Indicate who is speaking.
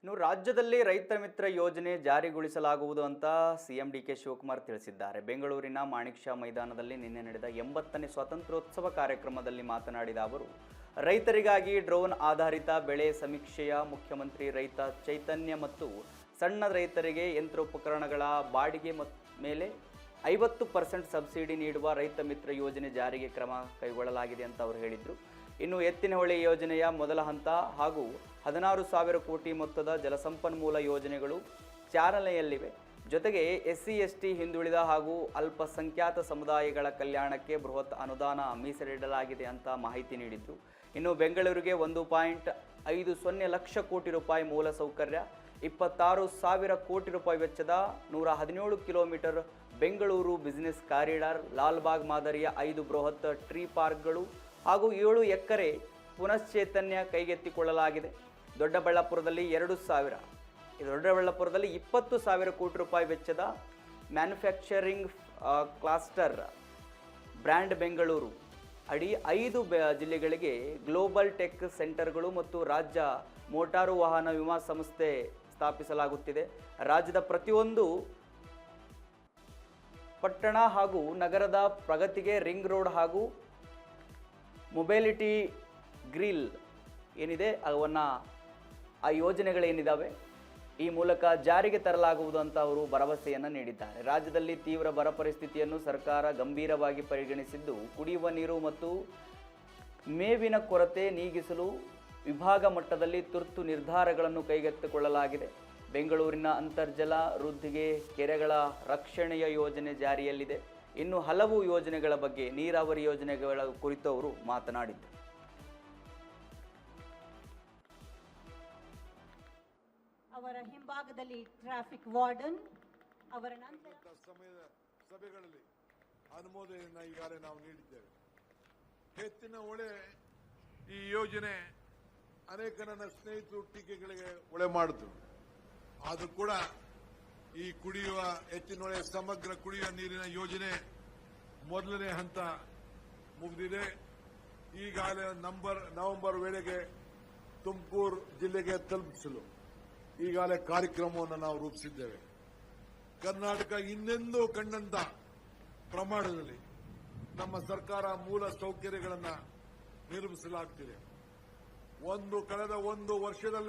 Speaker 1: ಇನ್ನು ರಾಜ್ಯದಲ್ಲಿ ರೈತ ಮಿತ್ರ ಯೋಜನೆ ಜಾರಿಗೊಳಿಸಲಾಗುವುದು ಅಂತ ಸಿಎಂ ಡಿಕೆ ಶಿವಕುಮಾರ್ ತಿಳಿಸಿದ್ದಾರೆ. ಬೆಂಗಳೂರಿನ ಮಾಣಿಕ್ ಷಾ ಮೈದಾನದಲ್ಲಿ ನಿನ್ನೆ ನಡೆದ 80ನೇ ಸ್ವಾತಂತ್ರ್ಯೋತ್ಸವ ಕಾರ್ಯಕ್ರಮದಲ್ಲಿ ಮಾತನಾಡಿದ ಅವರು, ರೈತರಿಗಾಗಿ ಡ್ರೋನ್ ಆಧಾರಿತ ಬೆಳೆ ಸಮೀಕ್ಷೆಯ ಮುಖ್ಯಮಂತ್ರಿ ರೈತ ಚೈತನ್ಯ ಮತ್ತು ಸಣ್ಣ ರೈತರಿಗೆ ಯಂತ್ರೋಪಕರಣಗಳ ಬಾಡಿಗೆ ಮೇಲೆ 50% ಸಬ್ಸಿಡಿ ನೀಡುವ ರೈತ ಮಿತ್ರ ಯೋಜನೆ ಜಾರಿಗೆ ಕ್ರಮ ಕೈಗೊಳ್ಳಲಾಗಿದೆ ಅಂತ ಅವರು ಹೇಳಿದರು. ಇನ್ನು ಎತ್ತಿನಹೊಳೆ ಯೋಜನೆಯ ಮೊದಲ ಹಂತ ಹಾಗೂ 16,000 ಕೋಟಿ ಮೊತ್ತದ ಜಲಸಂಪನ್ಮೂಲ ಯೋಜನೆಗಳು ಚಾಲನೆಯಲ್ಲಿವೆ. ಜೊತೆಗೆ SC/ST ಹಿಂದುಳಿದ ಹಾಗೂ ಅಲ್ಪಸಂಖ್ಯಾತ ಸಮುದಾಯಗಳ ಕಲ್ಯಾಣಕ್ಕೆ ಬೃಹತ್ ಅನುದಾನ ಮೀಸಲಿಡಲಾಗಿದೆ ಅಂತ ಮಾಹಿತಿ ನೀಡಿದ್ರು. ಇನ್ನು ಬೆಂಗಳೂರಿಗೆ 1.50 ಲಕ್ಷ ಕೋಟಿ ರೂಪಾಯಿ ಮೂಲಸೌಕರ್ಯ, 26,000 ಕೋಟಿ ರೂಪಾಯಿ ವೆಚ್ಚದ 117 kilometre Bengaluru business corridor, Lalbagh ಮಾದರಿಯ 5 ಬೃಹತ್ ಟ್ರೀ ಪಾರ್ಕ್ಗಳು ಹಾಗೂ 7 ಎಕರೆ ಪುನಶ್ಚೇತನ್ಯ ಕೈಗೆತ್ತಿಕೊಳ್ಳಲಾಗಿದೆ. ದೊಡ್ಡಬಳ್ಳಾಪುರದಲ್ಲಿ 20,000 ಕೋಟಿ ರೂಪಾಯಿ ವೆಚ್ಚದ ಮ್ಯಾನುಫ್ಯಾಕ್ಚರಿಂಗ್ ಕ್ಲಸ್ಟರ್ ಬ್ರ್ಯಾಂಡ್ ಬೆಂಗಳೂರು ಅಡಿ 5 ಜಿಲ್ಲೆಗಳಿಗೆ ಗ್ಲೋಬಲ್ ಟೆಕ್ ಸೆಂಟರ್ಗಳು ಮತ್ತು ರಾಜ್ಯ ಮೋಟಾರು ವಾಹನ ವಿಮಾ ಸಂಸ್ಥೆ ಸ್ಥಾಪಿಸಲಾಗುತ್ತಿದೆ. ರಾಜ್ಯದ ಪ್ರತಿಯೊಂದು ಪಟ್ಟಣ ಹಾಗೂ ನಗರದ ಪ್ರಗತಿಗೆ ರಿಂಗ್ ರೋಡ್ ಹಾಗೂ ಮೊಬಿಲಿಟಿ ಗ್ರಿಲ್ ಏನಿದೆ ಆ ಯೋಜನೆಗಳೇನಿದ್ದಾವೆ ಈ ಮೂಲಕ ಜಾರಿಗೆ ತರಲಾಗುವುದು ಅಂತ ಅವರು ಭರವಸೆಯನ್ನು ನೀಡಿದ್ದಾರೆ. ರಾಜ್ಯದಲ್ಲಿ ತೀವ್ರ ಬರ ಪರಿಸ್ಥಿತಿಯನ್ನು ಸರ್ಕಾರ ಗಂಭೀರವಾಗಿ ಪರಿಗಣಿಸಿದ್ದು, ಕುಡಿಯುವ ನೀರು ಮತ್ತು ಮೇವಿನ ಕೊರತೆ ನೀಗಿಸಲು ವಿಭಾಗ ಮಟ್ಟದಲ್ಲಿ ತುರ್ತು ನಿರ್ಧಾರಗಳನ್ನು ಕೈಗೆತ್ತಿಕೊಳ್ಳಲಾಗಿದೆ. ಬೆಂಗಳೂರಿನ ಅಂತರ್ಜಲ ವೃದ್ಧಿಗೆ ಕೆರೆಗಳ ರಕ್ಷಣೆಯ ಯೋಜನೆ ಜಾರಿಯಲ್ಲಿದೆ. ಇನ್ನು ಹಲವು ಯೋಜನೆಗಳ ಬಗ್ಗೆ, ನೀರಾವರಿ ಯೋಜನೆಗಳ ಕುರಿತು ಅವರು ಮಾತನಾಡಿದರು.
Speaker 2: ಅವರ ಹಿಂಭಾಗದಲ್ಲಿ ಟ್ರಾಫಿಕ್ ವಾರ್ಡನ್ ಅವರ ನಂತರ
Speaker 3: ಸಮಯದ ಸಭೆಗಳಲ್ಲಿ ಅನುಮೋದನೆಯನ್ನು ಈಗಾಗಲೇ ನಾವು ನೀಡಿದ್ದೇವೆ. ಎತ್ತಿನಹೊಳೆ ಈ ಯೋಜನೆ ಅನೇಕ ನನ್ನ ಸ್ನೇಹಿತರು ಟೀಕೆಗಳಿಗೆ ಒಳೆ ಮಾಡಿದ್ರು. ಆದರೂ ಕೂಡ ಈ ಕುಡಿಯುವ ಎತ್ತಿನಹೊಳೆ ಸಮಗ್ರ ಕುಡಿಯುವ ನೀರಿನ ಯೋಜನೆ ಮೊದಲನೇ ಹಂತ ಮುಗಿದಿದೆ. ಈಗಾಗಲೇ ನವೆಂಬರ್ ವೇಳೆಗೆ ತುಮಕೂರು ಜಿಲ್ಲೆಗೆ ತಲುಪಿಸಲು ಈಗಾಗಲೇ ಕಾರ್ಯಕ್ರಮವನ್ನು ನಾವು ರೂಪಿಸಿದ್ದೇವೆ. ಕರ್ನಾಟಕ ಇನ್ನೆಂದೂ ಕಂಡಂತ ಪ್ರಮಾಣದಲ್ಲಿ ನಮ್ಮ ಸರ್ಕಾರ ಮೂಲ ಸೌಕರ್ಯಗಳನ್ನು ನಿರ್ಮಿಸಲಾಗುತ್ತಿದೆ. ಕಳೆದ ಒಂದು ವರ್ಷದಲ್ಲೇ